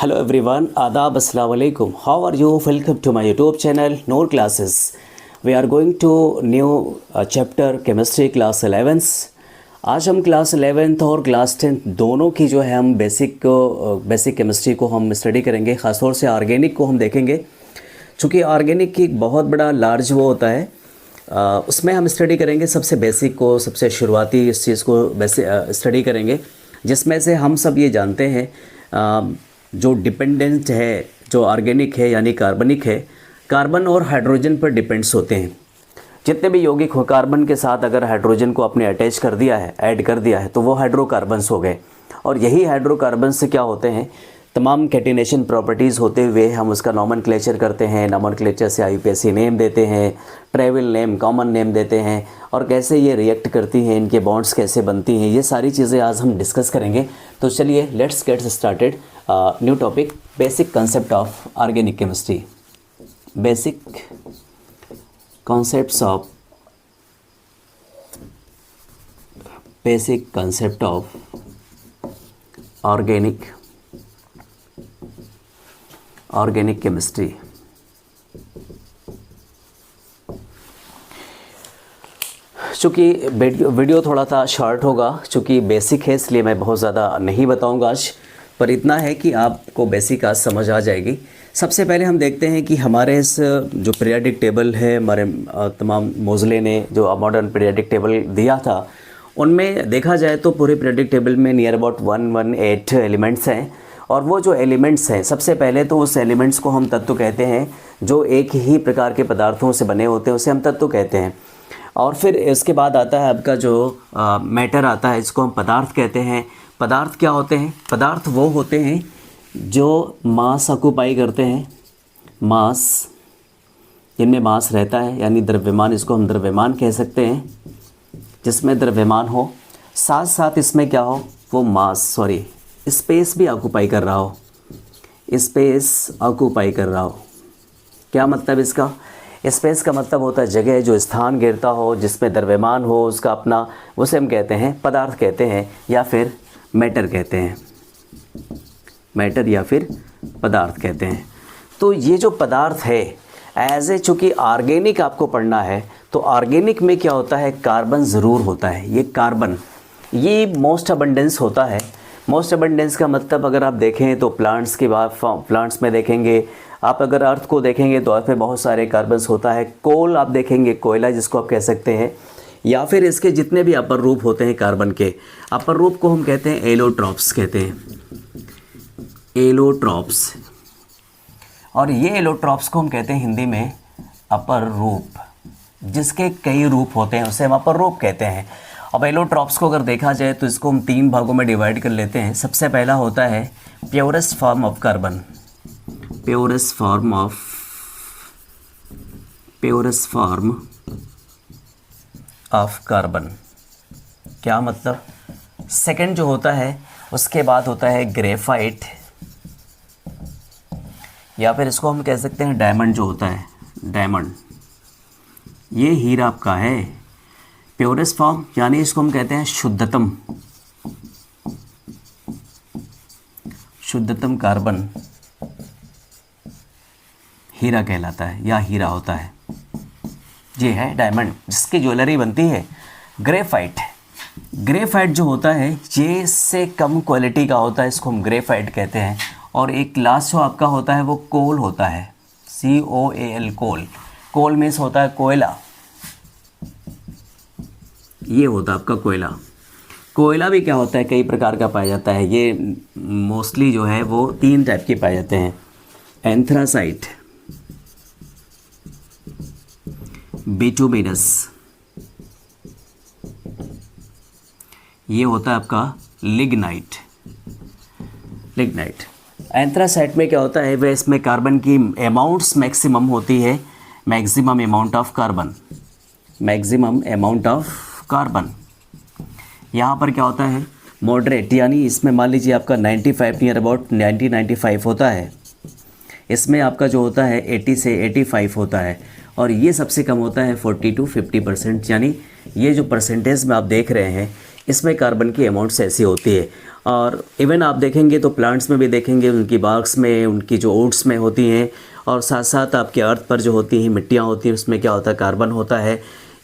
Hello everyone, Adab, Assalamu alaikum. How are you? Welcome to my YouTube channel Noor Classes. We are going to new chapter Chemistry class 11th. आज हम class 11th और class 10th दोनों की जो है हम basic chemistry को हम स्टडी करेंगे। ख़ासतौर से ऑर्गेनिक को हम देखेंगे, चूँकि ऑर्गेनिक की बहुत बड़ा लार्ज वो होता है, उसमें हम स्टडी करेंगे सबसे बेसिक को, सबसे शुरुआती इस चीज़ को स्टडी करेंगे, जिसमें से हम सब ये जानते हैं जो डिपेंडेंट है, जो ऑर्गेनिक है यानी कार्बनिक है, कार्बन और हाइड्रोजन पर डिपेंड्स होते हैं। जितने भी यौगिक हो, कार्बन के साथ अगर हाइड्रोजन को अपने अटैच कर दिया है, ऐड कर दिया है, तो वो हाइड्रोकार्बन्स हो गए। और यही हाइड्रोकार्बन्स से क्या होते हैं, तमाम कैटिनेशन प्रॉपर्टीज़ होते हुए हम उसका नॉमेनक्लेचर करते हैं। नॉमेनक्लेचर से आईयूपीएसी नेम देते हैं, ट्रेवल नेम, कॉमन नेम देते हैं, और कैसे ये रिएक्ट करती हैं, इनके बॉन्ड्स कैसे बनती हैं, ये सारी चीज़ें आज हम डिस्कस करेंगे। तो चलिए let's get started. New topic, basic concept of organic chemistry. Basic concepts of organic chemistry। चूँकि वीडियो थोड़ा सा शॉर्ट होगा, चूँकि बेसिक है इसलिए मैं बहुत ज़्यादा नहीं बताऊंगा आज, पर इतना है कि आपको बेसिक आज समझ आ जाएगी। सबसे पहले हम देखते हैं कि हमारे इस जो पीरियाडिक टेबल है, हमारे तमाम मोज़ले ने जो मॉडर्न पीरियाडिक टेबल दिया था, उनमें देखा जाए तो पूरे पीरियाडिक टेबल में नियर अबाउट 118 एलिमेंट्स हैं। और वो जो एलिमेंट्स हैं, सबसे पहले तो उस एलिमेंट्स को हम तत्व कहते हैं जो एक ही प्रकार के पदार्थों से बने होते हैं, उसे हम तत्व कहते हैं। और फिर इसके बाद आता है आपका जो मैटर आता है, इसको हम पदार्थ कहते हैं। पदार्थ क्या होते हैं? पदार्थ वो होते हैं जो मास ऑक्यूपाई करते हैं, मास, जिनमें मास रहता है, यानी द्रव्यमान, इसको हम द्रव्यमान कह सकते हैं, जिसमें द्रव्यमान हो, साथ साथ इसमें क्या हो, वो स्पेस भी ऑक्यूपाई कर रहा हो, स्पेस ऑक्यूपाई कर रहा हो। क्या मतलब इसका? स्पेस का मतलब होता है जगह, जो स्थान घेरता हो, जिसमें द्रव्यमान हो, उसका अपना, उसे हम कहते हैं पदार्थ कहते हैं, या फिर मैटर कहते हैं, मैटर या फिर पदार्थ कहते हैं। तो ये जो पदार्थ है, एज ए चूँकि ऑर्गेनिक आपको पढ़ना है, तो ऑर्गेनिक में क्या होता है, कार्बन ज़रूर होता है। ये कार्बन, ये मोस्ट अबंडेंस होता है। मोस्ट अबंडेंस का मतलब अगर आप देखें तो प्लांट्स के बाद, प्लांट्स में देखेंगे आप, अगर अर्थ को देखेंगे तो अर्थ में बहुत सारे कार्बन्स होता है। कोल आप देखेंगे, कोयला जिसको आप कह सकते हैं, या फिर इसके जितने भी अपर रूप होते हैं कार्बन के, अपर रूप को हम कहते हैं एलोट्रॉप्स कहते हैं, एलोट्रॉप्स। और ये एलोट्रॉप्स को हम कहते हैं हिंदी में अपर रूप, जिसके कई रूप होते हैं उसे हम अपर रूप कहते हैं। अब एलोट्रॉप्स को अगर देखा जाए तो इसको हम 3 भागों में डिवाइड कर लेते हैं। सबसे पहला होता है purest form of carbon, purest form of carbon. क्या मतलब? सेकंड जो होता है, उसके बाद होता है ग्रेफाइट, या फिर इसको हम कह सकते हैं डायमंड जो होता है, डायमंड। ये हीरा आपका है प्योरेस्ट फॉर्म, यानी इसको हम कहते हैं शुद्धतम कार्बन, हीरा कहलाता है या हीरा होता है। ये है डायमंड, जिसकी ज्वेलरी बनती है। ग्रेफाइट, ग्रेफाइट जो होता है ये से कम क्वालिटी का होता है, इसको हम ग्रेफाइट कहते हैं। और एक लास्ट जो आपका होता है वो कोल होता है, COAL, कोल। कोल मीन्स होता है कोयला, ये होता है आपका कोयला। कोयला भी क्या होता है, कई प्रकार का पाया जाता है। ये मोस्टली जो है वो 3 टाइप के पाए जाते हैं, एंथ्रासाइट, बिटुमिनस, ये होता है आपका लिग्नाइट। एंथ्रासाइट में क्या होता है, वह इसमें कार्बन की अमाउंट्स मैक्सिमम होती है, मैक्सिमम अमाउंट ऑफ कार्बन। यहाँ पर क्या होता है, मॉडरेट, यानी इसमें मान लीजिए आपका 95 नियर अबाउट 90-95 होता है, इसमें आपका जो होता है 80 से 85 होता है, और ये सबसे कम होता है 40 to 50%। यानी ये जो परसेंटेज में आप देख रहे हैं, इसमें कार्बन की अमाउंट्स ऐसी होती है। और इवन आप देखेंगे तो प्लांट्स में भी देखेंगे, उनकी बार्क्स में, उनकी जो ओट्स में होती हैं, और साथ साथ आपके अर्थ पर जो होती हैं मिट्टियाँ होती हैं, उसमें क्या होता है, कार्बन होता है।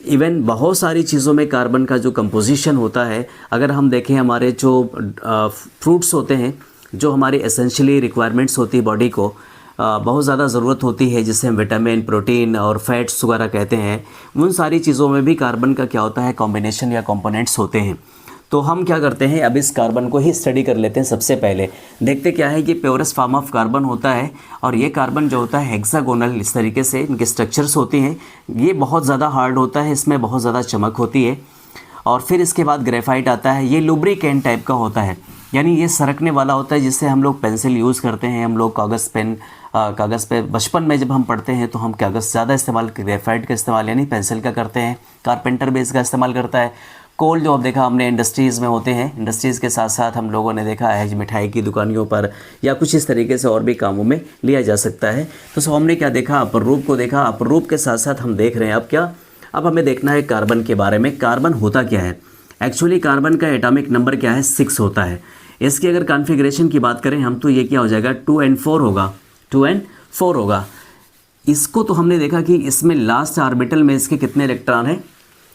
इवन बहुत सारी चीज़ों में कार्बन का जो कंपोजिशन होता है, अगर हम देखें हमारे जो फ्रूट्स होते हैं, जो हमारी एसेंशियली रिक्वायरमेंट्स होती है बॉडी को, बहुत ज़्यादा ज़रूरत होती है, जिसे हम विटामिन, प्रोटीन और फैट्स वगैरह कहते हैं, उन सारी चीज़ों में भी कार्बन का क्या होता है, कॉम्बिनेशन या कंपोनेंट्स होते हैं। तो हम क्या करते हैं, अब इस कार्बन को ही स्टडी कर लेते हैं। सबसे पहले देखते क्या है कि प्योरेस्ट फॉर्म ऑफ कार्बन होता है, और ये कार्बन जो होता है हेक्सागोनल, इस तरीके से इनके स्ट्रक्चर्स होती हैं। ये बहुत ज़्यादा हार्ड होता है, इसमें बहुत ज़्यादा चमक होती है। और फिर इसके बाद ग्रेफाइट आता है, ये लुब्रिकेंट टाइप का होता है, यानी ये सरकने वाला होता है, जिससे हम लोग पेंसिल यूज़ करते हैं, हम लोग कागज़ पेन, कागज़ पे बचपन में जब हम पढ़ते हैं तो हम कागज़ ज़्यादा इस्तेमाल, ग्रेफाइट का इस्तेमाल यानी पेंसिल का करते हैं। कारपेंटर भी इसका इस्तेमाल करता है। कोल जो अब देखा हमने इंडस्ट्रीज़ में होते हैं, इंडस्ट्रीज़ के साथ साथ हम लोगों ने देखा है मिठाई की दुकानियों पर या कुछ इस तरीके से और भी कामों में लिया जा सकता है। तो सो हमने क्या देखा, अपर रूप को देखा। अपर रूप के साथ साथ हम देख रहे हैं अब क्या, अब हमें देखना है कार्बन के बारे में। कार्बन होता क्या है, एक्चुअली कार्बन का एटॉमिक नंबर क्या है, 6 होता है। इसकी अगर कॉन्फ़िगरेशन की बात करें हम, तो ये क्या हो जाएगा, 2n4 होगा, 2n4 होगा। इसको तो हमने देखा कि इसमें लास्ट ऑर्बिटल में इसके कितने इलेक्ट्रॉन हैं,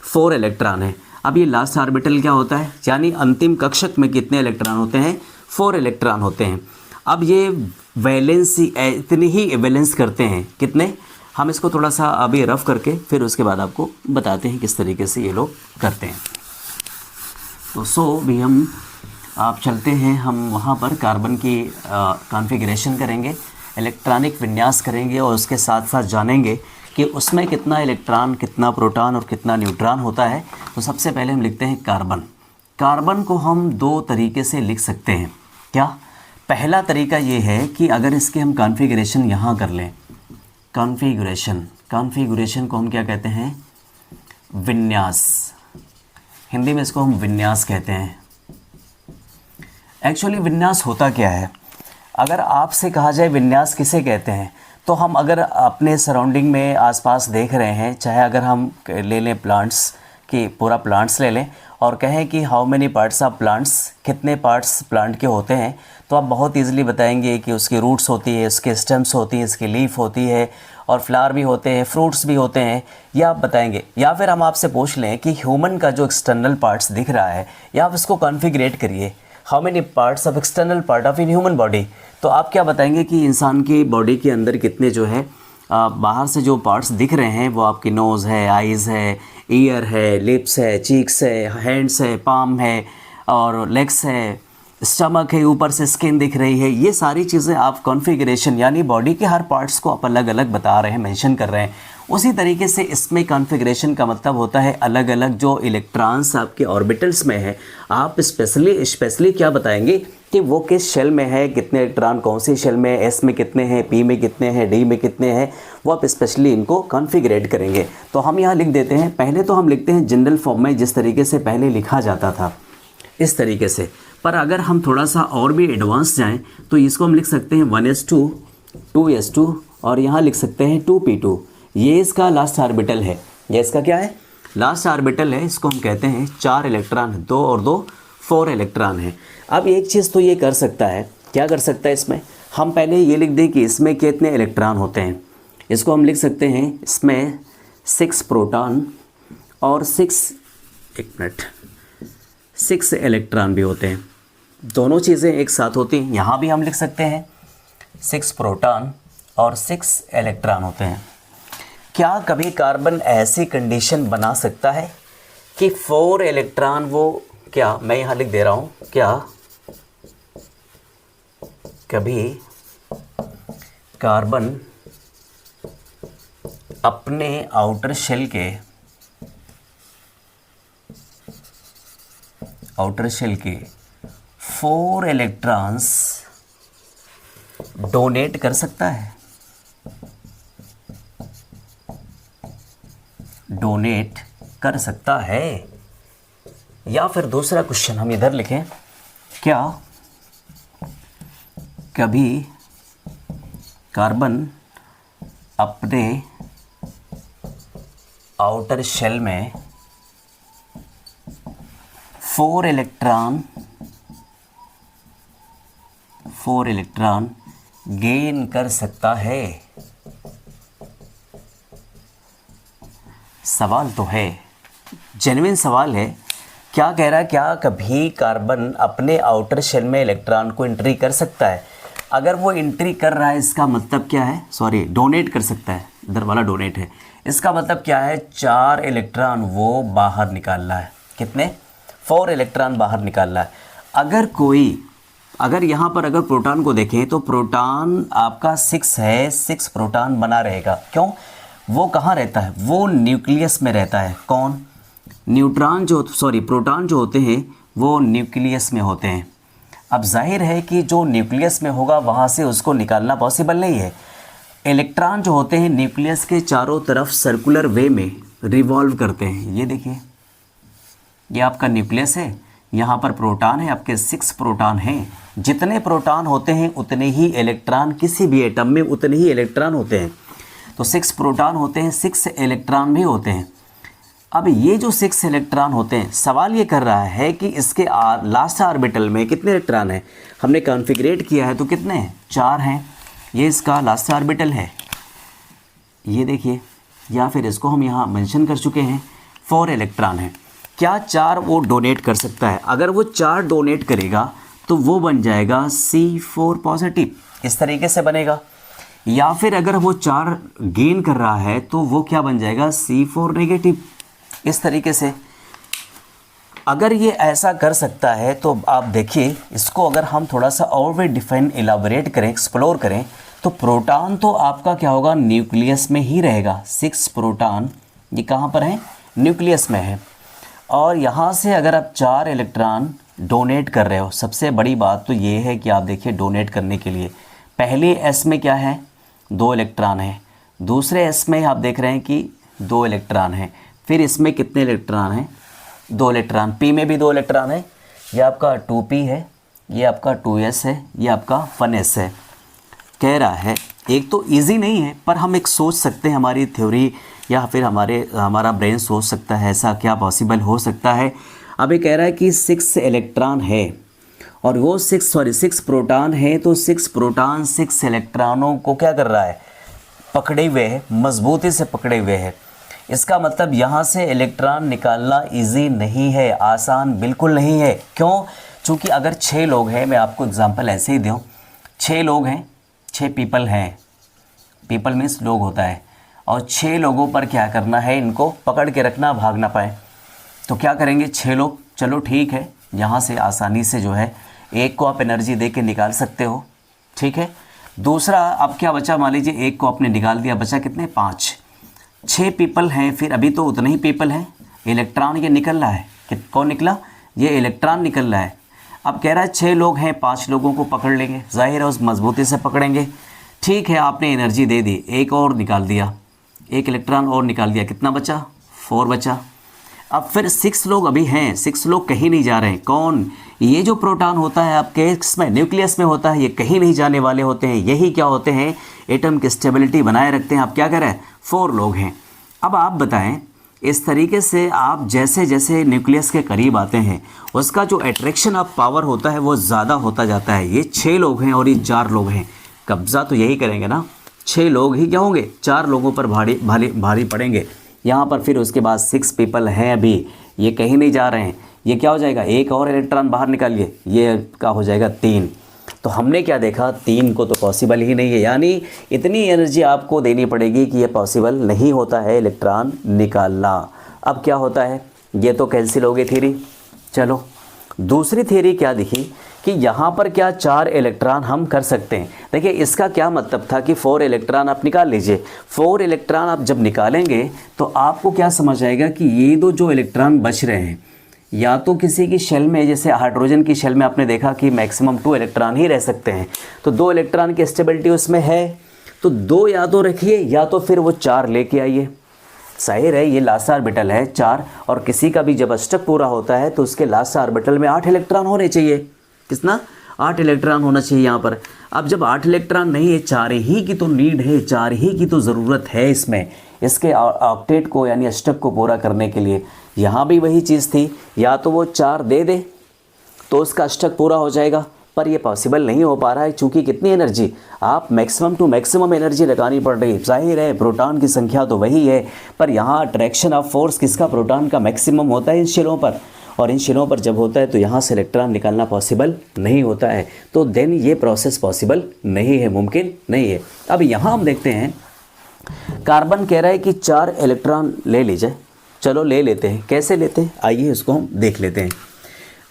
4 इलेक्ट्रॉन हैं। अब ये लास्ट ऑर्बिटल क्या होता है, यानी अंतिम कक्षक में कितने इलेक्ट्रॉन होते हैं, 4 इलेक्ट्रॉन होते हैं। अब ये वैलेंसी इतनी ही वैलेंस करते हैं, कितने, हम इसको थोड़ा सा अभी रफ करके फिर उसके बाद आपको बताते हैं किस तरीके से ये लोग करते हैं। तो भी हम आप चलते हैं, हम वहाँ पर कार्बन की कॉन्फ़िगरेशन करेंगे, इलेक्ट्रॉनिक विन्यास करेंगे, और उसके साथ साथ जानेंगे कि उसमें कितना इलेक्ट्रॉन, कितना प्रोटॉन और कितना न्यूट्रॉन होता है। तो सबसे पहले हम लिखते हैं कार्बन। कार्बन को हम 2 तरीके से लिख सकते हैं। क्या, पहला तरीका ये है कि अगर इसके हम कॉन्फ़िगरेशन यहाँ कर लें, कॉन्फ़िगरेशन को हम क्या कहते हैं, विन्यास, हिंदी में इसको हम विन्यास कहते हैं। एक्चुअली विन्यास होता क्या है, अगर आपसे कहा जाए विन्यास किसे कहते हैं, तो हम अगर अपने सराउंडिंग में आसपास देख रहे हैं, चाहे अगर हम ले लें प्लांट्स की, पूरा प्लांट्स ले लें और कहें कि how many parts of plants, कितने पार्ट्स प्लांट के होते हैं, तो आप बहुत ईजिली बताएंगे कि उसकी रूट्स होती है, उसके स्टेम्स होती है, इसकी लीफ होती है, और फ्लावर भी होते हैं, फ्रूट्स भी होते हैं, या आप बताएंगे। या फिर हम आपसे पूछ लें कि ह्यूमन का जो एक्सटर्नल पार्ट्स दिख रहा है, या आप इसको कॉन्फ़िगरेट करिए, how many parts of external part of in human body, तो आप क्या बताएंगे कि इंसान की बॉडी के अंदर कितने जो है बाहर से जो पार्ट्स दिख रहे हैं, वो आपकी नोज़ है, आइज़ है, ईयर है, लिप्स है, चीक्स है, हैंड्स है, पाम है, और लेग्स है, स्टमक है, ऊपर से स्किन दिख रही है। ये सारी चीज़ें आप कॉन्फ़िगरेशन यानी बॉडी के हर पार्ट्स को आप अलग अलग बता रहे हैं, मेंशन कर रहे हैं। उसी तरीके से इसमें कॉन्फ़िगरेशन का मतलब होता है अलग अलग जो इलेक्ट्रॉन्स आपके ऑर्बिटल्स में है, आप स्पेशली क्या बताएंगे कि वो किस शेल में है, कितने इलेक्ट्रॉन कौन सी शेल में है, एस में कितने हैं, पी में कितने हैं, डी में कितने हैं, वो आप स्पेशली इनको कॉन्फ़िगरेट करेंगे। तो हम यहाँ लिख देते हैं, पहले तो हम लिखते हैं जनरल फॉर्म में जिस तरीके से पहले लिखा जाता था, इस तरीके से। पर अगर हम थोड़ा सा और भी एडवांस जाएं तो इसको हम लिख सकते हैं 1s2 2s2 और यहाँ लिख सकते हैं 2p2। ये इसका लास्ट ऑर्बिटल है, ये इसका क्या है, लास्ट ऑर्बिटल है। इसको हम कहते हैं 4 इलेक्ट्रॉन, 2 और 2 4 इलेक्ट्रॉन है। अब एक चीज़ तो ये कर सकता है, क्या कर सकता है इसमें, हम पहले ये लिख दें कि इसमें कितने इलेक्ट्रॉन होते हैं। इसको हम लिख सकते हैं इसमें 6 प्रोटॉन और 6 इलेक्ट्रॉन भी होते हैं, दोनों चीज़ें एक साथ होती हैं। यहाँ भी हम लिख सकते हैं 6 प्रोटॉन और 6 इलेक्ट्रॉन होते हैं। क्या कभी कार्बन ऐसी कंडीशन बना सकता है कि 4 इलेक्ट्रॉन वो, क्या मैं यहाँ लिख दे रहा हूँ, क्या कभी कार्बन अपने आउटर शेल के 4 इलेक्ट्रॉन्स डोनेट कर सकता है, डोनेट कर सकता है। या फिर दूसरा क्वेश्चन हम इधर लिखें, क्या कभी कार्बन अपने आउटर शेल में 4 इलेक्ट्रॉन गेन कर सकता है? सवाल तो है, जेन्युइन सवाल है। क्या कह रहा है, क्या कभी कार्बन अपने आउटर शेल में इलेक्ट्रॉन को एंट्री कर सकता है? अगर वो एंट्री कर रहा है इसका मतलब क्या है, सॉरी डोनेट कर सकता है, इधर वाला डोनेट है, इसका मतलब क्या है, 4 इलेक्ट्रॉन वो बाहर निकाल रहा है। कितने? 4 इलेक्ट्रॉन बाहर निकाल रहा है। अगर यहाँ पर अगर प्रोटॉन को देखें तो प्रोटॉन आपका 6 है, 6 प्रोटॉन बना रहेगा। क्यों? वो कहाँ रहता है? वो न्यूक्लियस में रहता है। कौन? प्रोटॉन जो होते हैं वो न्यूक्लियस में होते हैं। अब जाहिर है कि जो न्यूक्लियस में होगा वहाँ से उसको निकालना पॉसिबल नहीं है। इलेक्ट्रॉन जो होते हैं न्यूक्लियस के चारों तरफ सर्कुलर वे में रिवॉल्व करते हैं। ये देखिए, ये आपका न्यूक्लियस है, यहाँ पर प्रोटॉन है, आपके 6 प्रोटॉन हैं। जितने प्रोटॉन होते हैं उतने ही इलेक्ट्रॉन, किसी भी एटम में उतने ही इलेक्ट्रॉन होते हैं। तो 6 प्रोटॉन होते हैं, 6 इलेक्ट्रॉन भी होते हैं। अब ये जो 6 इलेक्ट्रॉन होते हैं, सवाल ये कर रहा है कि इसके लास्ट ऑर्बिटल में कितने इलेक्ट्रॉन हैं? हमने कॉन्फ़िगरेट किया है तो कितने हैं? 4 हैं। ये इसका लास्ट ऑर्बिटल है, ये देखिए, या फिर इसको हम यहाँ मेंशन कर चुके हैं, 4 इलेक्ट्रॉन है। क्या 4 वो डोनेट कर सकता है? अगर वो 4 डोनेट करेगा तो वो बन जाएगा C4 पॉजिटिव, इस तरीके से बनेगा। या फिर अगर वो 4 गेन कर रहा है तो वो क्या बन जाएगा, C4 नेगेटिव, इस तरीके से। अगर ये ऐसा कर सकता है तो आप देखिए, इसको अगर हम थोड़ा सा और भी डिफाइन इलाबोरेट करें, एक्सप्लोर करें, तो प्रोटॉन तो आपका क्या होगा, न्यूक्लियस में ही रहेगा। 6 प्रोटॉन ये कहाँ पर है? न्यूक्लियस में है। और यहाँ से अगर आप 4 इलेक्ट्रॉन डोनेट कर रहे हो, सबसे बड़ी बात तो ये है कि आप देखिए डोनेट करने के लिए पहले एस में क्या है, 2 इलेक्ट्रॉन है। दूसरे एस में आप देख रहे हैं कि 2 इलेक्ट्रॉन है। फिर इसमें कितने इलेक्ट्रॉन हैं? 2 इलेक्ट्रॉन। पी में भी 2 इलेक्ट्रॉन है। ये आपका 2p है, ये आपका 2s है, ये आपका 1s है। कह रहा है, एक तो इजी नहीं है पर हम एक सोच सकते हैं, हमारी थ्योरी या फिर हमारा ब्रेन सोच सकता है ऐसा क्या पॉसिबल हो सकता है। अब ये कह रहा है कि 6 इलेक्ट्रॉन है और वो 6 प्रोटॉन है, तो 6 प्रोटॉन 6 इलेक्ट्रॉनों को क्या कर रहा है, पकड़े हुए है, मजबूती से पकड़े हुए है। इसका मतलब यहाँ से इलेक्ट्रॉन निकालना इजी नहीं है, आसान बिल्कुल नहीं है। क्यों? चूँकि अगर 6 लोग हैं, मैं आपको एग्जांपल ऐसे ही दूँ, 6 लोग हैं, 6 पीपल हैं, पीपल मीन्स लोग होता है, और 6 लोगों पर क्या करना है, इनको पकड़ के रखना, भाग ना पाए। तो क्या करेंगे 6 लोग? चलो ठीक है, यहाँ से आसानी से जो है एक को आप एनर्जी दे के निकाल सकते हो, ठीक है। दूसरा अब क्या बचा, मान लीजिए एक को आपने निकाल दिया, बचा कितने, 5। 6 पीपल हैं, फिर अभी तो उतने ही पीपल हैं, इलेक्ट्रॉन ये निकल रहा है, कौन निकला, ये इलेक्ट्रॉन निकल रहा है। अब कह रहा है 6 लोग हैं, 5 लोगों को पकड़ लेंगे, जाहिर है उस मजबूती से पकड़ेंगे। ठीक है, आपने एनर्जी दे दी, एक और निकाल दिया, एक इलेक्ट्रॉन और निकाल दिया, कितना बचा, 4 बचा। अब फिर 6 लोग अभी हैं, 6 लोग कहीं नहीं जा रहे हैं। कौन? ये जो प्रोटॉन होता है आपके इसमें न्यूक्लियस में होता है, ये कहीं नहीं जाने वाले होते हैं, यही क्या होते हैं, एटम की स्टेबिलिटी बनाए रखते हैं। आप क्या कर रहे हैं, 4 लोग हैं। अब आप बताएं, इस तरीके से आप जैसे जैसे न्यूक्लियस के करीब आते हैं उसका जो अट्रैक्शन ऑफ पावर होता है वो ज़्यादा होता जाता है। ये 6 लोग हैं और ये 4 लोग हैं, कब्जा तो यही करेंगे ना, 6 लोग ही क्या होंगे, 4 लोगों पर भारी पड़ेंगे। यहाँ पर फिर उसके बाद 6 पीपल हैं, अभी ये कहीं नहीं जा रहे हैं, ये क्या हो जाएगा, एक और इलेक्ट्रॉन बाहर निकालिए, ये क्या हो जाएगा, 3। तो हमने क्या देखा, 3 को तो पॉसिबल ही नहीं है, यानी इतनी एनर्जी आपको देनी पड़ेगी कि ये पॉसिबल नहीं होता है इलेक्ट्रॉन निकालना। अब क्या होता है, ये तो कैंसिल हो गई थ्योरी। चलो दूसरी थ्योरी क्या दिखी कि यहाँ पर क्या 4 इलेक्ट्रॉन हम कर सकते हैं। देखिए इसका क्या मतलब था कि 4 इलेक्ट्रॉन आप निकाल लीजिए। 4 इलेक्ट्रॉन आप जब निकालेंगे तो आपको क्या समझ आएगा कि ये दो जो इलेक्ट्रॉन बच रहे हैं, या तो किसी की शेल में, जैसे हाइड्रोजन की शेल में आपने देखा कि मैक्सिमम 2 इलेक्ट्रॉन ही रह सकते हैं, तो 2 इलेक्ट्रॉन की स्टेबिलिटी उसमें है, तो 2 या तो रखिए या तो फिर वो 4 लेके आइए। जाहिर है ये लास्ट ऑर्बिटल है 4, और किसी का भी जब अष्टक पूरा होता है तो उसके लास्ट ऑर्बिटल में 8 इलेक्ट्रॉन होने चाहिए। कितना, 8 इलेक्ट्रॉन होना चाहिए यहाँ पर। अब जब 8 इलेक्ट्रॉन नहीं है, 4 ही की तो नीड है, 4 ही की तो ज़रूरत है इसमें, इसके ऑक्टेट को यानी अष्टक को पूरा करने के लिए। यहाँ भी वही चीज़ थी, या तो वो 4 दे दे तो उसका अष्टक पूरा हो जाएगा, पर ये पॉसिबल नहीं हो पा रहा है, क्योंकि कितनी एनर्जी, आप मैक्सिमम टू मैक्सिमम एनर्जी लगानी पड़ रही है। जाहिर है प्रोटॉन की संख्या तो वही है, पर यहाँ अट्रैक्शन ऑफ फोर्स किसका, प्रोटॉन का मैक्सिमम होता है इन शेलों पर, और इन शेलों पर जब होता है तो यहाँ से इलेक्ट्रॉन निकालना पॉसिबल नहीं होता है, तो देन ये प्रोसेस पॉसिबल नहीं है, मुमकिन नहीं है। अब यहाँ हम देखते हैं कार्बन कह रहा है कि 4 इलेक्ट्रॉन ले लीजिए, चलो ले लेते हैं। कैसे लेते हैं आइए इसको हम देख लेते हैं।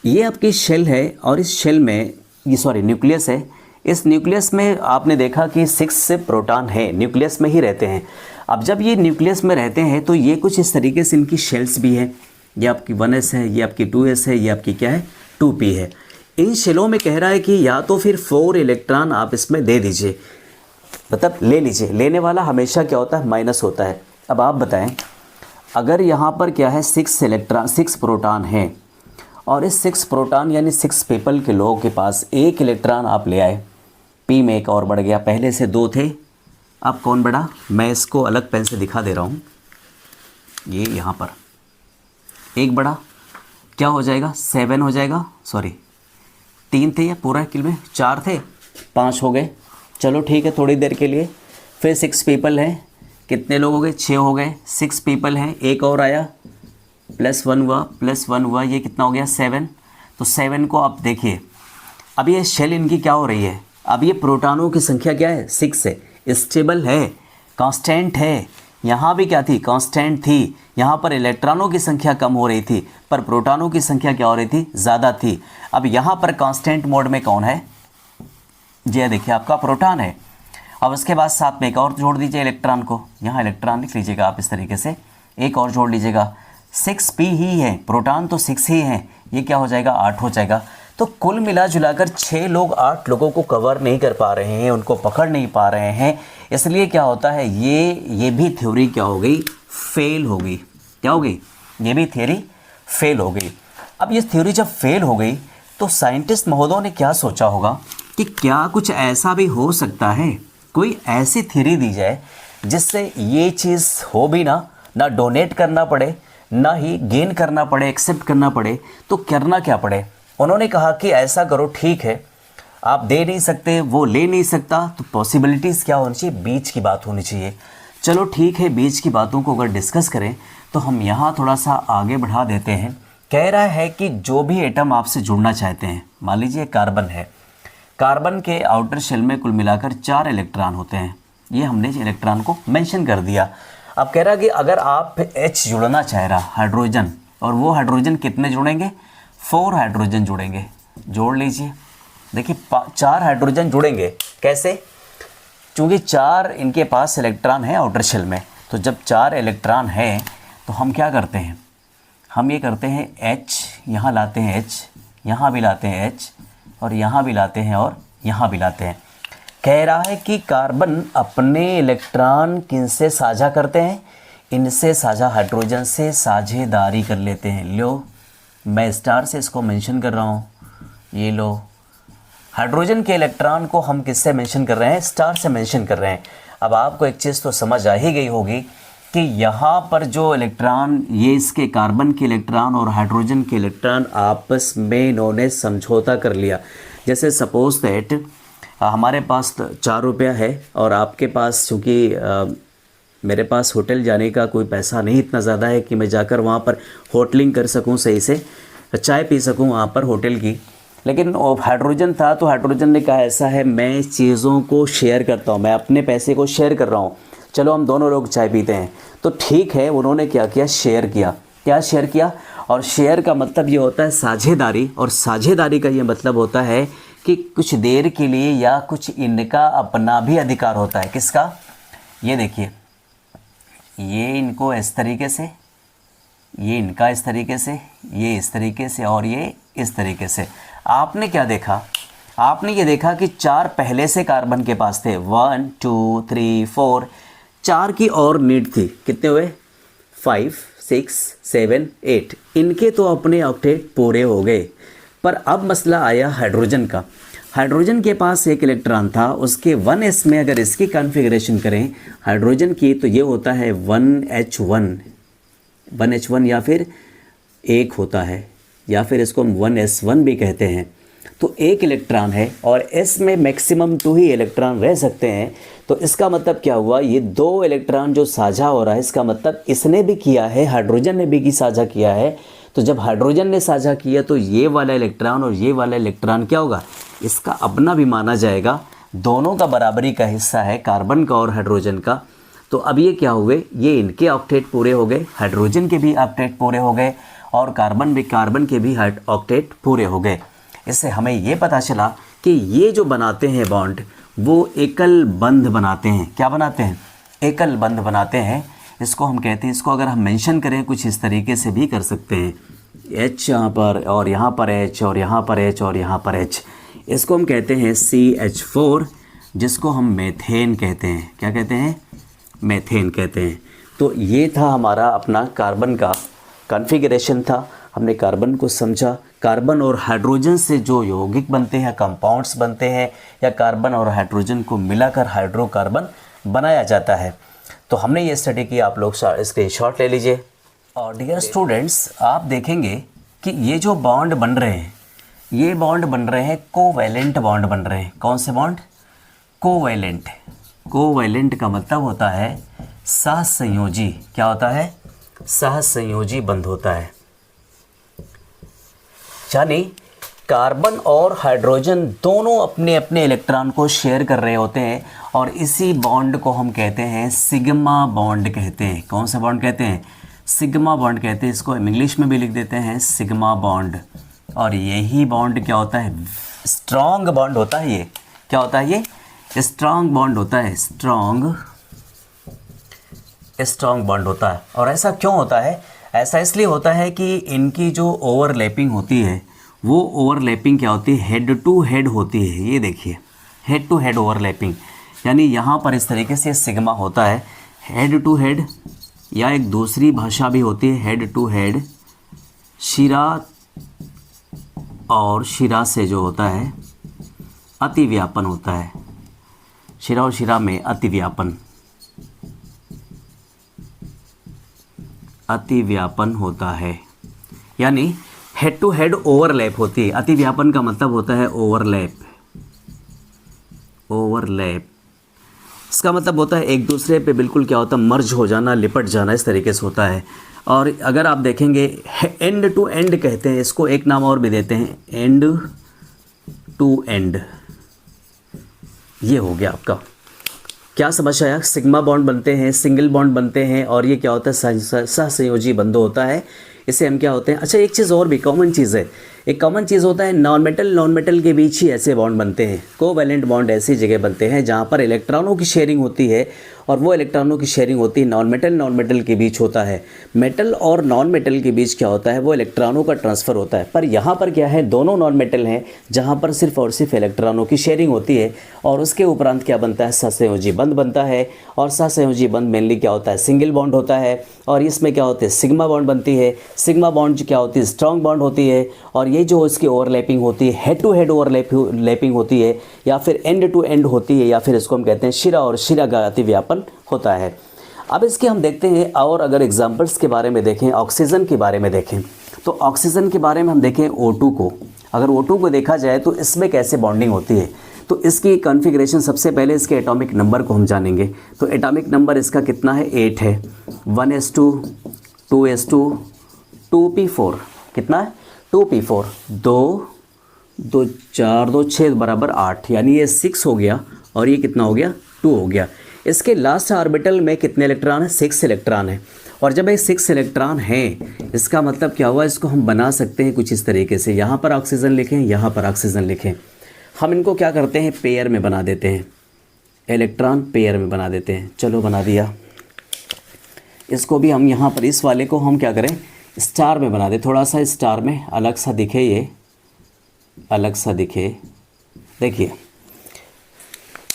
ये आपकी शेल है और इस शेल में ये न्यूक्लियस है। इस न्यूक्लियस में आपने देखा कि 6 प्रोटॉन है, न्यूक्लियस में ही रहते हैं। अब जब ये न्यूक्लियस में रहते हैं तो ये कुछ इस तरीके से इनकी शेल्स भी हैं, ये आपकी 1s है, ये आपकी 2s है, ये आपकी क्या है 2p है। इन शेलों में कह रहा है कि या तो फिर 4 इलेक्ट्रॉन आप इसमें दे दीजिए, मतलब ले लीजिए। लेने वाला हमेशा क्या होता है, माइनस होता है। अब आप बताएं, अगर यहाँ पर क्या है 6 प्रोटॉन है और इस 6 प्रोटॉन यानी 6 पीपल के लोगों के पास 1 इलेक्ट्रॉन आप ले आए, p में एक और बढ़ गया, पहले से 2 थे, अब कौन बढ़ा, मैं इसको अलग पेन से दिखा दे रहा हूँ, ये यहाँ पर 1 बढ़ा, क्या हो जाएगा 7 हो जाएगा, 3 थे या पूरा किल में 4 थे, 5 हो गए। चलो ठीक है थोड़ी देर के लिए। फिर 6 पीपल हैं, कितने लोग हो गए 6 हो गए, 6 पीपल हैं, एक और आया +1 हुआ, ये कितना हो गया 7। तो 7 को आप देखिए, अब ये शेल इनकी क्या हो रही है, अब ये प्रोटॉनों की संख्या क्या है 6 है, स्टेबल है, कांस्टेंट है। यहाँ भी क्या थी, कांस्टेंट थी। यहाँ पर इलेक्ट्रॉनों की संख्या कम हो रही थी पर प्रोटॉनों की संख्या क्या हो रही थी, ज़्यादा थी। अब यहाँ पर कांस्टेंट मोड में कौन है, ये देखिए आपका प्रोटॉन है। अब उसके बाद साथ में एक और जोड़ दीजिए इलेक्ट्रॉन को, यहाँ इलेक्ट्रॉन लिख लीजिएगा आप इस तरीके से, एक और जोड़ लीजिएगा, 6p ही है, प्रोटॉन तो 6 ही है, ये क्या हो जाएगा 8 हो जाएगा। तो कुल मिला जुलाकर 6 लोग 8 लोगों को कवर नहीं कर पा रहे हैं, उनको पकड़ नहीं पा रहे हैं, इसलिए क्या होता है ये भी थ्योरी क्या हो गई, फेल हो गई। क्या हो गई, ये भी थ्योरी फेल हो गई। अब ये थ्योरी जब फेल हो गई तो साइंटिस्ट महोदयों ने क्या सोचा होगा कि क्या कुछ ऐसा भी हो सकता है, कोई ऐसी थ्योरी दी जाए जिससे ये चीज़ हो भी ना डोनेट करना पड़े, ना ही गेन करना पड़े, एक्सेप्ट करना पड़े, तो करना क्या पड़े। उन्होंने कहा कि ऐसा करो, ठीक है आप दे नहीं सकते, वो ले नहीं सकता, तो पॉसिबिलिटीज़ क्या होनी चाहिए, बीच की बात होनी चाहिए। चलो ठीक है, बीच की बातों को अगर डिस्कस करें तो हम यहाँ थोड़ा सा आगे बढ़ा देते हैं। कह रहा है कि जो भी एटम आपसे जुड़ना चाहते हैं, मान लीजिए कार्बन है, कार्बन के आउटर शेल में कुल मिलाकर 4 इलेक्ट्रॉन होते हैं, ये हमने इलेक्ट्रॉन को मेंशन कर दिया। अब कह रहा कि अगर आप H जुड़ना चाह रहा हाइड्रोजन, और वो हाइड्रोजन कितने जुड़ेंगे, 4 हाइड्रोजन जुड़ेंगे, जोड़ लीजिए। देखिए 4 हाइड्रोजन जुड़ेंगे, कैसे, क्योंकि 4 इनके पास इलेक्ट्रॉन है आउटर शेल में, तो जब 4 इलेक्ट्रॉन है तो हम क्या करते हैं, हम ये करते हैं H, यहाँ लाते हैं H, यहाँ भी लाते हैं H, और यहाँ भी लाते हैं और यहाँ भी लाते हैं। कह रहा है कि कार्बन अपने इलेक्ट्रॉन किनसे साझा करते हैं, इनसे साझा हाइड्रोजन से साझेदारी कर लेते हैं। लो मैं स्टार से इसको मेंशन कर रहा हूँ, ये लो हाइड्रोजन के इलेक्ट्रॉन को हम किससे मेंशन कर रहे हैं, स्टार से मेंशन कर रहे हैं। अब आपको एक चीज़ तो समझ आ ही गई होगी कि यहाँ पर जो इलेक्ट्रॉन, ये इसके कार्बन के इलेक्ट्रॉन और हाइड्रोजन के इलेक्ट्रॉन आपस में इन्होंने समझौता कर लिया। जैसे सपोज दैट हमारे पास 4 रुपया है और आपके पास, चूँकि मेरे पास होटल जाने का कोई पैसा नहीं इतना ज़्यादा है कि मैं जाकर वहाँ पर होटलिंग कर सकूँ, सही से चाय पी सकूँ वहाँ पर होटल की, लेकिन हाइड्रोजन था तो हाइड्रोजन ने कहा ऐसा है मैं चीज़ों को शेयर करता हूँ, मैं अपने पैसे को शेयर कर रहा हूँ, चलो हम दोनों लोग चाय पीते हैं। तो ठीक है, उन्होंने क्या किया, शेयर किया। क्या शेयर किया, और शेयर का मतलब ये होता है साझेदारी, और साझेदारी का ये मतलब होता है कि कुछ देर के लिए या कुछ इनका अपना भी अधिकार होता है। किसका, ये देखिए, ये इनको इस तरीके से, ये इनका इस तरीके से, ये इस तरीके से, और ये इस तरीके से। आपने क्या देखा, आपने ये देखा कि 4 पहले से कार्बन के पास थे, 1 2 3 4, 4 की और नीड थी, कितने हुए 5 6 7 8, इनके तो अपने ऑक्टेट पूरे हो गए। पर अब मसला आया हाइड्रोजन का। हाइड्रोजन के पास एक इलेक्ट्रॉन था, उसके 1s में अगर इसकी कॉन्फ़िगरेशन करें हाइड्रोजन की तो ये होता है 1h1 या फिर 1 होता है, या फिर इसको हम 1s1 भी कहते हैं। तो एक इलेक्ट्रॉन है और s में मैक्सिमम 2 ही इलेक्ट्रॉन रह सकते हैं। तो इसका मतलब क्या हुआ, ये 2 इलेक्ट्रॉन जो साझा हो रहा है, इसका मतलब इसने भी किया है, हाइड्रोजन ने भी साझा किया है। तो जब हाइड्रोजन ने साझा किया तो ये वाला इलेक्ट्रॉन और ये वाला इलेक्ट्रॉन क्या होगा, इसका अपना भी माना जाएगा। दोनों का बराबरी का हिस्सा है, कार्बन का और हाइड्रोजन का। तो अब ये क्या हुए, ये इनके ऑक्टेट पूरे हो गए, हाइड्रोजन के भी ऑक्टेट पूरे हो गए और कार्बन के भी ऑक्टेट पूरे हो गए। इससे हमें ये पता चला कि ये जो बनाते हैं बॉन्ड वो एकल बंध बनाते हैं। क्या बनाते हैं, एकल बंध बनाते हैं। इसको हम कहते हैं, इसको अगर हम मेंशन करें कुछ इस तरीके से भी कर सकते हैं, H यहाँ पर और यहाँ पर H और यहाँ पर H और यहाँ पर H। इसको हम कहते हैं CH4, जिसको हम मेथेन कहते हैं। क्या कहते हैं, मेथेन कहते हैं। तो ये था हमारा अपना कार्बन का कॉन्फ़िगरेशन था। हमने कार्बन को समझा, कार्बन और हाइड्रोजन से जो यौगिक बनते हैं, कंपाउंड्स बनते हैं, या कार्बन और हाइड्रोजन को मिलाकर हाइड्रोकार्बन बनाया जाता है। तो हमने ये स्टडी की, आप लोग स्क्रीनशॉट ले लीजिए। और डियर स्टूडेंट्स, आप देखेंगे कि ये जो बॉन्ड बन रहे हैं, ये बॉन्ड बन रहे हैं कोवैलेंट बॉन्ड बन रहे हैं। कौन से बॉन्ड, कोवैलेंट। कोवैलेंट का मतलब होता है सहसंयोजी। क्या होता है, सहसंयोजी बंध होता है। यानी कार्बन और हाइड्रोजन दोनों अपने अपने इलेक्ट्रॉन को शेयर कर रहे होते हैं और इसी बॉन्ड को हम कहते हैं सिग्मा बॉन्ड कहते हैं। कौन सा बॉन्ड कहते हैं, सिग्मा बॉन्ड कहते हैं। इसको हम इंग्लिश में भी लिख देते हैं सिग्मा बॉन्ड। और यही बॉन्ड क्या होता है, स्ट्रॉन्ग बॉन्ड होता है। ये क्या होता है, ये स्ट्रॉन्ग बॉन्ड होता है। स्ट्रॉन्ग बॉन्ड होता है। और ऐसा क्यों होता है, ऐसा इसलिए होता है कि इनकी जो ओवरलैपिंग होती है, वो ओवरलैपिंग क्या होती है, हेड टू हेड होती है। ये देखिए, हेड टू हेड ओवरलैपिंग, यानी यहाँ पर इस तरीके से सिग्मा होता है हेड टू हेड, या एक दूसरी भाषा भी होती है हेड टू हेड। शिरा और शिरा से जो होता है अतिव्यापन होता है, शिरा और शिरा में अतिव्यापन होता है। यानी हेड टू हेड ओवरलैप होती है। अतिव्यापन का मतलब होता है ओवरलैप। इसका मतलब होता है एक दूसरे पे बिल्कुल क्या होता है, मर्ज हो जाना, लिपट जाना, इस तरीके से होता है। और अगर आप देखेंगे एंड टू एंड कहते हैं इसको, एक नाम और भी देते हैं एंड टू एंड। ये हो गया आपका। क्या समझ आया, सिग्मा बॉन्ड बनते हैं, सिंगल बॉन्ड बनते हैं, और ये क्या होता है, सहसंयोजी बंध होता है। इसे हम क्या होते हैं, अच्छा एक चीज़ और भी कॉमन चीज़ है, एक कॉमन चीज़ होता है नॉन मेटल के बीच ही ऐसे बॉन्ड बनते हैं। कोवैलेंट बॉन्ड ऐसी जगह बनते हैं जहाँ पर इलेक्ट्रॉनों की शेयरिंग होती है, और वो इलेक्ट्रॉनों की शेयरिंग होती है नॉन मेटल के बीच होता है। मेटल और नॉन मेटल के बीच क्या होता है, वो इलेक्ट्रॉनों का ट्रांसफ़र होता है। पर यहाँ पर क्या है, दोनों नॉन मेटल हैं जहाँ पर सिर्फ और सिर्फ इलेक्ट्रॉनों की शेयरिंग होती है, और उसके उपरांत क्या बनता है, सहसंयोजी बंध बनता है। और सहसंयोजी बंध मेनली क्या होता है, सिंगल बॉन्ड होता है, और इसमें क्या होते हैं, सिग्मा बॉन्ड बनती है। सिग्मा बॉन्ड क्या होती है, स्ट्रॉन्ग बॉन्ड होती है, और ये जो इसकी ओवरलैपिंग होती है, हेड टू हेड ओवरलैपिंग होती है, या फिर एंड टू एंड होती है, या फिर इसको हम कहते हैं शिरा और शिरा का अतिव्यापन होता है। अब इसके हम देखते हैं, और अगर एग्जाम्पल्स के बारे में देखें, ऑक्सीजन के बारे में देखें, तो ऑक्सीजन के बारे में हम देखें O2 को। अगर O2 को देखा जाए तो इसमें कैसे बॉन्डिंग होती है, तो इसकी कॉन्फ़िगरेशन, सबसे पहले इसके एटॉमिक नंबर को हम जानेंगे। तो एटॉमिक नंबर इसका कितना है, 8 है। 1s2 2s2 2p4, कितना है, 2p4, 2 2 4 2 6 बराबर 8, यानी ये 6 हो गया, और ये कितना हो गया, 2 हो गया। इसके लास्ट ऑर्बिटल में कितने इलेक्ट्रॉन है, 6 इलेक्ट्रॉन है। और जब ये 6 इलेक्ट्रॉन हैं, इसका मतलब क्या हुआ, इसको हम बना सकते हैं कुछ इस तरीके से। यहाँ पर ऑक्सीजन लिखें, यहाँ पर ऑक्सीजन लिखें। हम इनको क्या करते हैं, पेयर में बना देते हैं, इलेक्ट्रॉन पेयर में बना देते हैं। चलो बना दिया। इसको भी हम यहाँ पर, इस वाले को हम क्या करें, स्टार में बना दें, थोड़ा सा स्टार में अलग सा दिखे, ये अलग सा दिखे। देखिए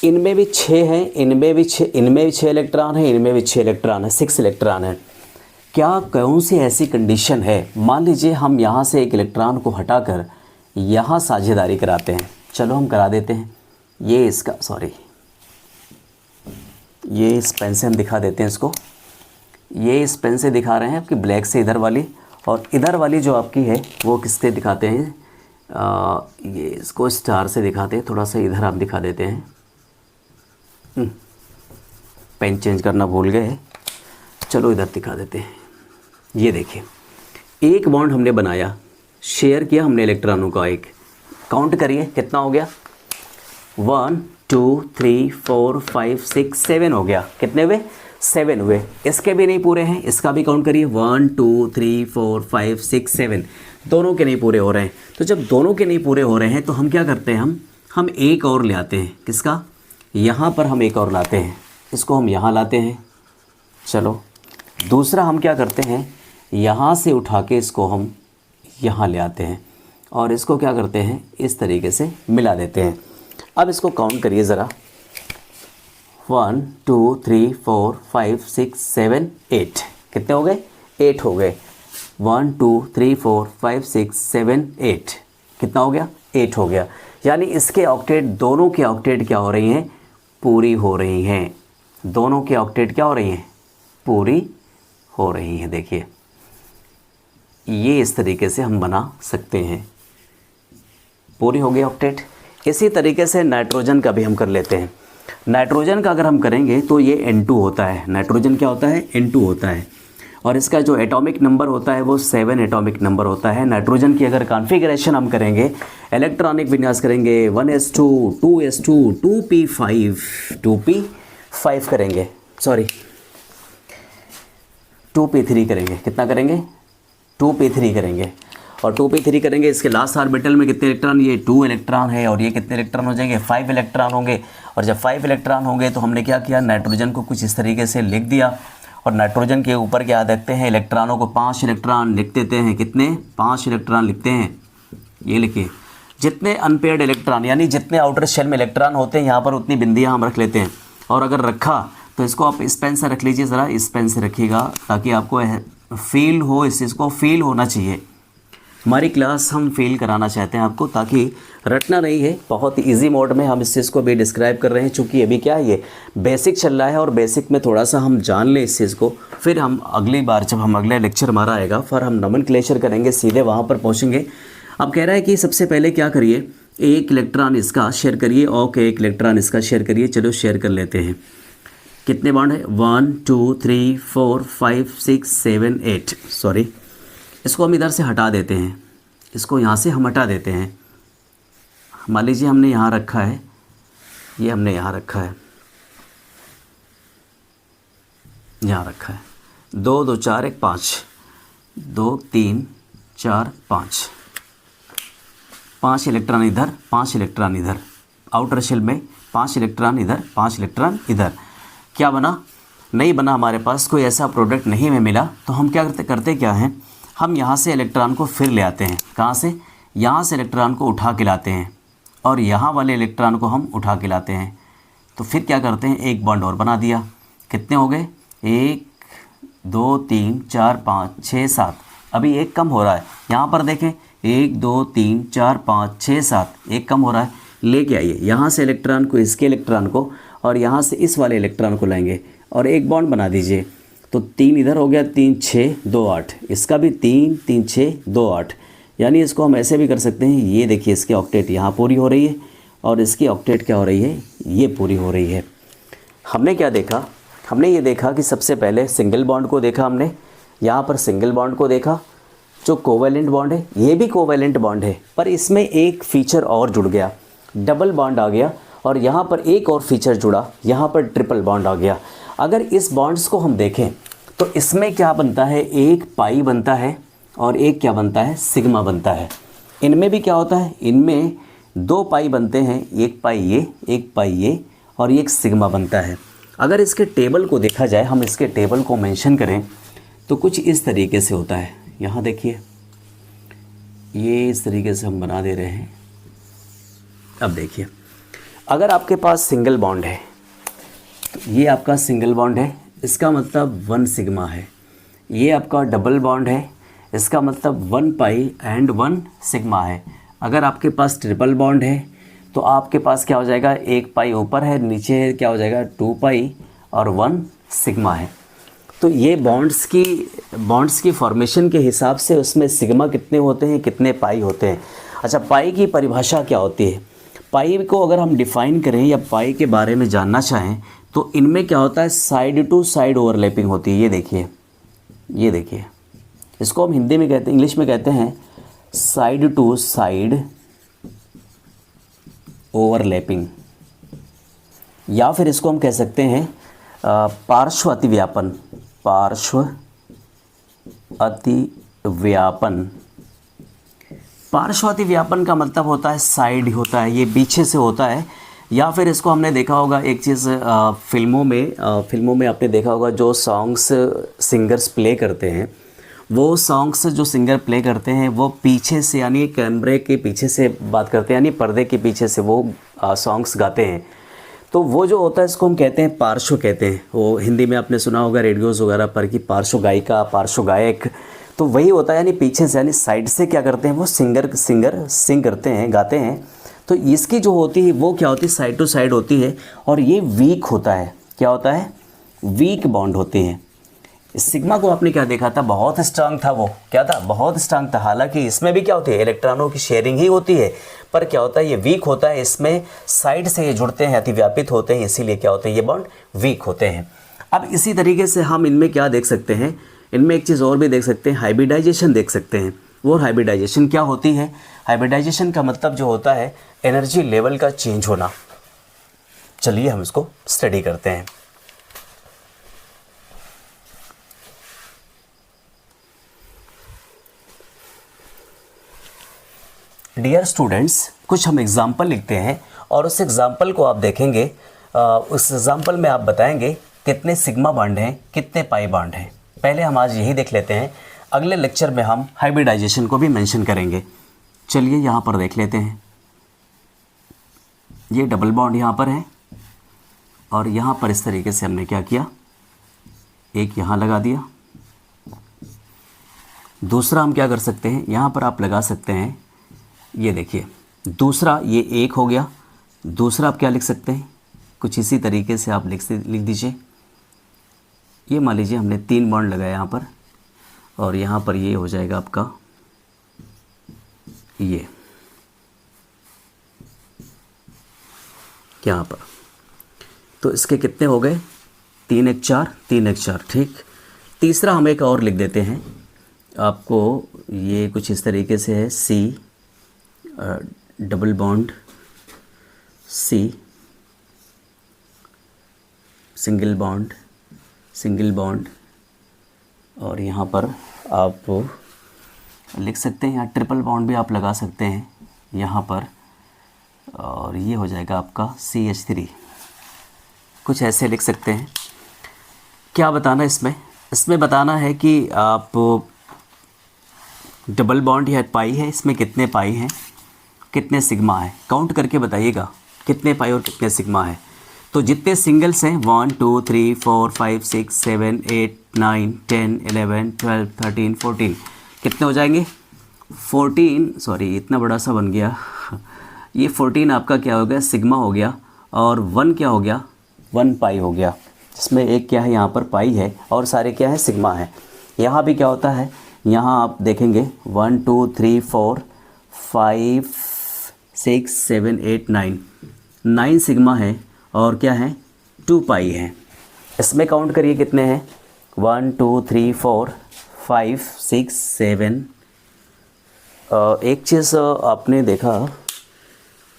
इनमें भी 6 हैं, इनमें भी 6 इलेक्ट्रॉन हैं, इनमें भी 6 इलेक्ट्रॉन है, 6 इलेक्ट्रॉन है। क्या कौन सी ऐसी कंडीशन है, मान लीजिए हम यहाँ से एक इलेक्ट्रॉन को हटाकर यहाँ साझेदारी कराते हैं, चलो हम करा देते हैं। ये इसका ये इस पेन से हम दिखा देते हैं इसको। ये इस पेन से दिखा रहे हैं आपकी ब्लैक से इधर वाली, और इधर वाली जो आपकी है वो किससे दिखाते हैं, ये इसको स्टार से दिखाते हैं। थोड़ा सा इधर आप दिखा देते हैं, पेन चेंज करना भूल गए, चलो इधर दिखा देते हैं। ये देखिए, एक बॉन्ड हमने बनाया, शेयर किया हमने इलेक्ट्रॉनों का एक, काउंट करिए कितना हो गया, 1 2 3 4 5 6 7 हो गया। कितने हुए, 7 हुए। इसके भी नहीं पूरे हैं, इसका भी काउंट करिए, 1 2 3 4 5 6 7, दोनों के नहीं पूरे हो रहे हैं। तो जब दोनों के नहीं पूरे हो रहे हैं तो हम क्या करते हैं, हम एक और ले आते हैं। किसका, यहाँ पर हम एक और लाते हैं, इसको हम यहाँ लाते हैं। चलो दूसरा हम क्या करते हैं, यहाँ से उठा के इसको हम यहाँ ले आते हैं और इसको क्या करते हैं, इस तरीके से मिला देते हैं। अब इसको काउंट करिए ज़रा, 1 2 3 4 5 6 7 8, कितने हो गए, 8 हो गए। 1 2 3 4 5 6 7 8, कितना हो गया, 8 हो गया। यानी इसके ऑक्टेट, दोनों के ऑक्टेट क्या हो रही हैं, पूरी हो रही हैं। दोनों के ऑक्टेट क्या हो रही हैं, पूरी हो रही हैं। देखिए ये इस तरीके से हम बना सकते हैं, पूरी हो गई ऑक्टेट। इसी तरीके से नाइट्रोजन का भी हम कर लेते हैं। नाइट्रोजन का अगर हम करेंगे तो ये N2 होता है। नाइट्रोजन क्या होता है, N2 होता है, और इसका जो एटॉमिक नंबर होता है वो 7 एटॉमिक नंबर होता है। नाइट्रोजन की अगर कॉन्फ़िगरेशन हम करेंगे, इलेक्ट्रॉनिक विन्यास करेंगे, 1s2 2s2 2p5 2p5 करेंगे, सॉरी 2p3 करेंगे। कितना करेंगे, 2p3 करेंगे। और 2p3 करेंगे, इसके लास्ट ऑर्बिटल में कितने इलेक्ट्रॉन, ये 2 इलेक्ट्रॉन है, और ये कितने इलेक्ट्रॉन हो जाएंगे, 5 इलेक्ट्रॉन होंगे। और जब 5 इलेक्ट्रॉन होंगे तो हमने क्या किया, नाइट्रोजन को कुछ इस तरीके से लिख दिया, और नाइट्रोजन के ऊपर क्या देखते हैं, इलेक्ट्रॉनों को 5 इलेक्ट्रॉन लिख देते हैं। कितने, 5 इलेक्ट्रॉन लिखते हैं। ये लिखिए, जितने अनपेयर्ड इलेक्ट्रॉन, यानी जितने आउटर शेल में इलेक्ट्रॉन होते हैं यहाँ पर उतनी बिंदियाँ हम रख लेते हैं। और अगर रखा तो इसको आप इस पेन से रख लीजिए, ज़रा इस पेन से रखिएगा ताकि आपको फील हो, इस चीज़ को फील होना चाहिए। हमारी क्लास हम फील कराना चाहते हैं आपको, ताकि रटना नहीं है, बहुत इजी मोड में हम इस चीज़ को भी डिस्क्राइब कर रहे हैं। चूँकि अभी क्या है, ये बेसिक चल रहा है, और बेसिक में थोड़ा सा हम जान लें इस चीज़ को, फिर हम अगली बार जब हम अगले लेक्चर हमारा आएगा फिर हम नोमेनक्लेचर करेंगे, सीधे वहाँ पर पहुँचेंगे। अब कह रहा है कि सबसे पहले क्या करिए, एक इलेक्ट्रॉन इसका शेयर करिए, ओके एक इलेक्ट्रॉन इसका शेयर करिए। चलो शेयर कर लेते हैं। कितने बॉन्ड है, 1 2 3 4 5 6 7 8, सॉरी इसको हम इधर से हटा देते हैं, इसको यहाँ से हम हटा देते हैं। मान लीजिए हमने यहाँ रखा है, ये हमने यहाँ रखा है, यहाँ रखा है, 2 2 4 1 5, 2 3 4 5, 5 इलेक्ट्रॉन इधर, 5 इलेक्ट्रॉन इधर, आउटर शेल में 5 इलेक्ट्रॉन इधर, 5 इलेक्ट्रॉन इधर। क्या बना, नहीं बना, हमारे पास कोई ऐसा प्रोडक्ट नहीं में मिला। तो हम क्या करते क्या हैं, हम यहाँ से इलेक्ट्रॉन को फिर ले आते हैं। कहाँ से, यहाँ से इलेक्ट्रॉन को उठा के लाते हैं, और यहाँ वाले इलेक्ट्रॉन को हम उठा के लाते हैं। तो फिर क्या करते हैं, एक बॉन्ड और बना दिया। कितने हो गए, 1 2 3 4 5 6 7, अभी एक कम हो रहा है। यहाँ पर देखें, 1 2 3 4 5 6 7, एक कम हो रहा है। लेके आइए यहाँ से इलेक्ट्रॉन को, इसके इलेक्ट्रॉन को, और यहाँ से इस वाले इलेक्ट्रॉन को लाएंगे और एक बॉन्ड बना दीजिए। तो 3 इधर हो गया, 3 6 2 8, इसका भी 3 3 6 2 8। यानी इसको हम ऐसे भी कर सकते हैं, ये देखिए इसकी ऑक्टेट यहाँ पूरी हो रही है, और इसकी ऑक्टेट क्या हो रही है, ये पूरी हो रही है। हमने क्या देखा, हमने ये देखा कि सबसे पहले सिंगल बॉन्ड को देखा हमने, यहाँ पर सिंगल बॉन्ड को देखा। जो कोवैलेंट बॉन्ड है, ये भी कोवैलेंट बॉन्ड है, पर इसमें एक फीचर और जुड़ गया, डबल बॉन्ड आ गया, और यहाँ पर एक और फीचर जुड़ा, यहाँ पर ट्रिपल बॉन्ड आ गया। अगर इस बॉन्ड्स को हम देखें तो इसमें क्या बनता है, एक पाई बनता है, और एक क्या बनता है, सिग्मा बनता है। इनमें भी क्या होता है, इनमें 2 पाई बनते हैं, एक पाई ये, एक पाई ये, और एक सिग्मा बनता है। अगर इसके टेबल को देखा जाए, हम इसके टेबल को मेंशन करें तो कुछ इस तरीके से होता है। यहाँ देखिए, ये इस तरीके से हम बना दे रहे हैं। अब देखिए, अगर आपके पास सिंगल बॉन्ड है, तो ये आपका सिंगल बॉन्ड है, इसका मतलब 1 सिग्मा है। ये आपका डबल बॉन्ड है, इसका मतलब 1 पाई एंड 1 सिग्मा है। अगर आपके पास ट्रिपल बॉन्ड है तो आपके पास क्या हो जाएगा, 1 पाई ऊपर है, नीचे क्या हो जाएगा 2 पाई और 1 सिग्मा है। तो ये बॉन्ड्स की फॉर्मेशन के हिसाब से उसमें सिग्मा कितने होते हैं, कितने पाई होते हैं। अच्छा, पाई की परिभाषा क्या होती है? पाई को अगर हम डिफ़ाइन करें या पाई के बारे में जानना चाहें तो इनमें क्या होता है, साइड टू साइड ओवरलैपिंग होती है। ये देखिए, इसको हम हिंदी में कहते हैं, इंग्लिश में कहते हैं साइड टू साइड ओवरलैपिंग, या फिर इसको हम कह सकते हैं पार्श्व अतिव्यापन। पार्श्व अतिव्यापन का मतलब होता है साइड होता है, ये पीछे से होता है। या फिर इसको हमने देखा होगा एक चीज़ फिल्मों में आपने देखा होगा, जो सॉन्ग्स सिंगर्स प्ले करते हैं, वो सॉन्ग्स जो सिंगर प्ले करते हैं वो पीछे से, यानी कैमरे के पीछे से बात करते हैं, यानी पर्दे के पीछे से वो सॉन्ग्स गाते हैं। तो वो जो होता है इसको हम कहते हैं पार्श्व कहते हैं। वो हिंदी में आपने सुना होगा रेडियोज़ वगैरह पर कि पार्श्व गायिका, पार्श्व गायक, तो वही होता है, यानी पीछे से, यानी साइड से क्या करते हैं वो सिंगर सिंग करते हैं, गाते हैं। तो इसकी जो होती है वो क्या होती है, साइड टू साइड होती है। और ये वीक होता है, क्या होता है, वीक बॉन्ड होते हैं। सिग्मा को आपने क्या देखा था, बहुत स्ट्रांग था, वो क्या था, बहुत स्ट्रांग था। हालांकि इसमें भी क्या होती है, इलेक्ट्रॉनों की शेयरिंग ही होती है, पर क्या होता है ये वीक होता है। इसमें साइड से ये जुड़ते हैं, अतिव्यापित होते हैं, इसीलिए क्या होते हैं ये बॉन्ड वीक होते हैं। अब इसी तरीके से हम इनमें क्या देख सकते हैं, इनमें एक चीज़ और भी देख सकते हैं, हाइब्रिडाइजेशन देख सकते हैं। वो हाइब्रिडाइजेशन क्या होती है, हाइब्रिडाइजेशन का मतलब जो होता है एनर्जी लेवल का चेंज होना। चलिए हम इसको स्टडी करते हैं। डियर स्टूडेंट्स, कुछ हम एग्जाम्पल लिखते हैं और उस एग्जाम्पल को आप देखेंगे। उस एग्जाम्पल में आप बताएंगे कितने सिग्मा बॉन्ड हैं, कितने पाई बॉन्ड हैं। पहले हम आज यही देख लेते हैं, अगले लेक्चर में हम हाइब्रिडाइजेशन को भी मेंशन करेंगे। चलिए यहाँ पर देख लेते हैं। ये डबल बॉन्ड यहाँ पर है और यहाँ पर इस तरीके से हमने क्या किया, एक यहाँ लगा दिया। दूसरा हम क्या कर सकते हैं, यहाँ पर आप लगा सकते हैं, ये देखिए दूसरा, ये एक हो गया। दूसरा आप क्या लिख सकते हैं, कुछ इसी तरीके से आप लिख दीजिए। ये मान लीजिए हमने 3 बॉन्ड लगाया यहाँ पर, और यहाँ पर ये हो जाएगा आपका ये यहाँ पर। तो इसके कितने हो गए, 3 1 4, 3 1 4, ठीक। तीसरा हम एक और लिख देते हैं आपको, ये कुछ इस तरीके से है, C double bond C, single bond, और यहाँ पर आप लिख सकते हैं, यहाँ ट्रिपल बॉन्ड भी आप लगा सकते हैं यहाँ पर, और ये हो जाएगा आपका CH3। कुछ ऐसे लिख सकते हैं। क्या बताना इसमें बताना है कि आप डबल बॉन्ड या पाई है, इसमें कितने पाई हैं, कितने सिग्मा है, काउंट करके बताइएगा कितने पाई और कितने सिग्मा है। तो जितने सिंगल्स हैं 1 2 3 4 5 6 7 8 9 10 11 12 13 14, कितने हो जाएंगे 14, सॉरी इतना बड़ा सा बन गया ये 14 आपका क्या हो गया, सिग्मा हो गया, और 1 क्या हो गया, 1 पाई हो गया, जिसमें एक क्या है यहाँ पर पाई है और सारे क्या है सिग्मा है। यहाँ भी क्या होता है, यहाँ आप देखेंगे 1 2 3 4 5 6 7 8 9 सिग्मा है और क्या है 2 पाई है। इसमें काउंट करिए कितने हैं, 1 2 3 4 5 6 7। एक चीज़ आपने देखा,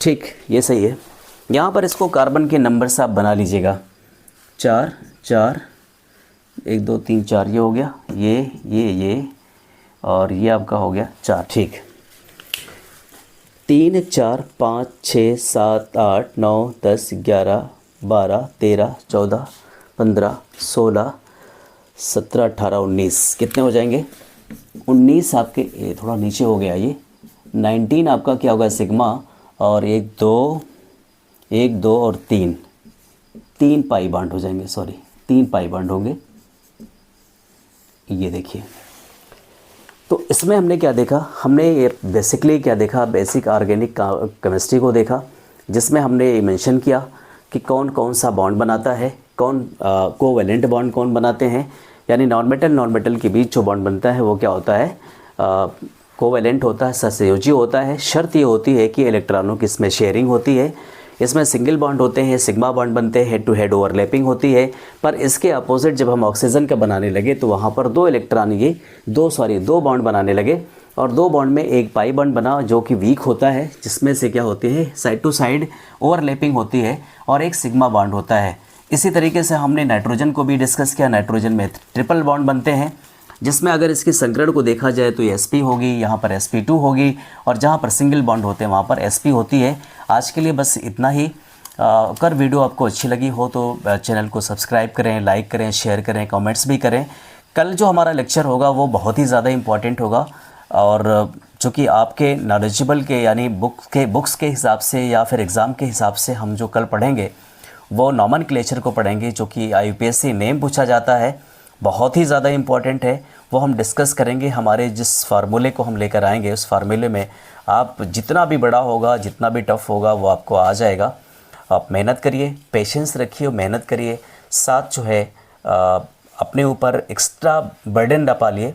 ठीक ये सही है। यहाँ पर इसको कार्बन के नंबर से आप बना लीजिएगा, 4 4 1 2 3 4, ये हो गया, ये और ये आपका हो गया 4, ठीक। 3 4 5 6 7 8 9 10 11 12 13 14 15 16 17 18 19, कितने हो जाएंगे 19 आपके, ये थोड़ा नीचे हो गया, ये 19 आपका क्या होगा सिग्मा, और 1 2 और 3 पाई बॉन्ड हो जाएंगे, सॉरी 3 पाई बॉन्ड होंगे। ये देखिए, तो इसमें हमने क्या देखा, हमने ये बेसिकली क्या देखा, बेसिक ऑर्गेनिक केमिस्ट्री को देखा। जिसमें हमने ये मेंशन किया कि कौन कौन सा बॉन्ड बनाता है, कौन कोवेलेंट बॉन्ड कौन बनाते हैं, यानी नॉन मेटल के बीच जो बॉन्ड बनता है वो क्या होता है, कोवेलेंट होता है, सहसंयोजी होता है। शर्त ये होती है कि इलेक्ट्रॉनों की इसमें शेयरिंग होती है, इसमें सिंगल बॉन्ड होते हैं, सिग्मा बॉन्ड बनते हैं, हेड टू हेड ओवरलैपिंग होती है। पर इसके अपोजिट जब हम ऑक्सीजन का बनाने लगे तो वहाँ पर दो बॉन्ड बनाने लगे, और दो बॉन्ड में एक पाई बॉन्ड बना जो कि वीक होता है, जिसमें से क्या होती है, साइड टू साइड ओवरलैपिंग होती है, और एक सिग्मा बॉन्ड होता है। इसी तरीके से हमने नाइट्रोजन को भी डिस्कस किया। नाइट्रोजन में ट्रिपल बॉन्ड बनते हैं, जिसमें अगर इसके संकरण को देखा जाए तो ये sp होगी, यहाँ पर sp2 होगी, और जहाँ पर सिंगल बॉन्ड होते हैं वहाँ पर sp होती है। आज के लिए बस इतना ही। अगर वीडियो आपको अच्छी लगी हो तो चैनल को सब्सक्राइब करें, लाइक करें, शेयर करें, कमेंट्स भी करें। कल जो हमारा लेक्चर होगा वो बहुत ही ज़्यादा इम्पॉर्टेंट होगा, और चूँकि आपके नॉलेजेबल के यानी बुक्स के हिसाब से या फिर एग्ज़ाम के हिसाब से हम जो कल पढ़ेंगे वो नॉमेनक्लेचर को पढ़ेंगे, जो कि IUPAC नेम पूछा जाता है, बहुत ही ज़्यादा इम्पॉर्टेंट है। वो हम डिस्कस करेंगे। हमारे जिस फार्मूले को हम लेकर आएंगे उस फार्मूले में आप जितना भी बड़ा होगा, जितना भी टफ़ होगा वो आपको आ जाएगा। आप मेहनत करिए, पेशेंस रखिए, मेहनत करिए, साथ जो है अपने ऊपर एक्स्ट्रा बर्डन ना पालिए,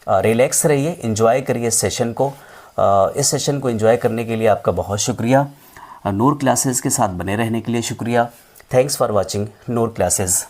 रिलैक्स रहिए, एंजॉय करिए सेशन को। इस सेशन को एंजॉय करने के लिए आपका बहुत शुक्रिया। नूर क्लासेस के साथ बने रहने के लिए शुक्रिया। Thanks for watching Noor classes.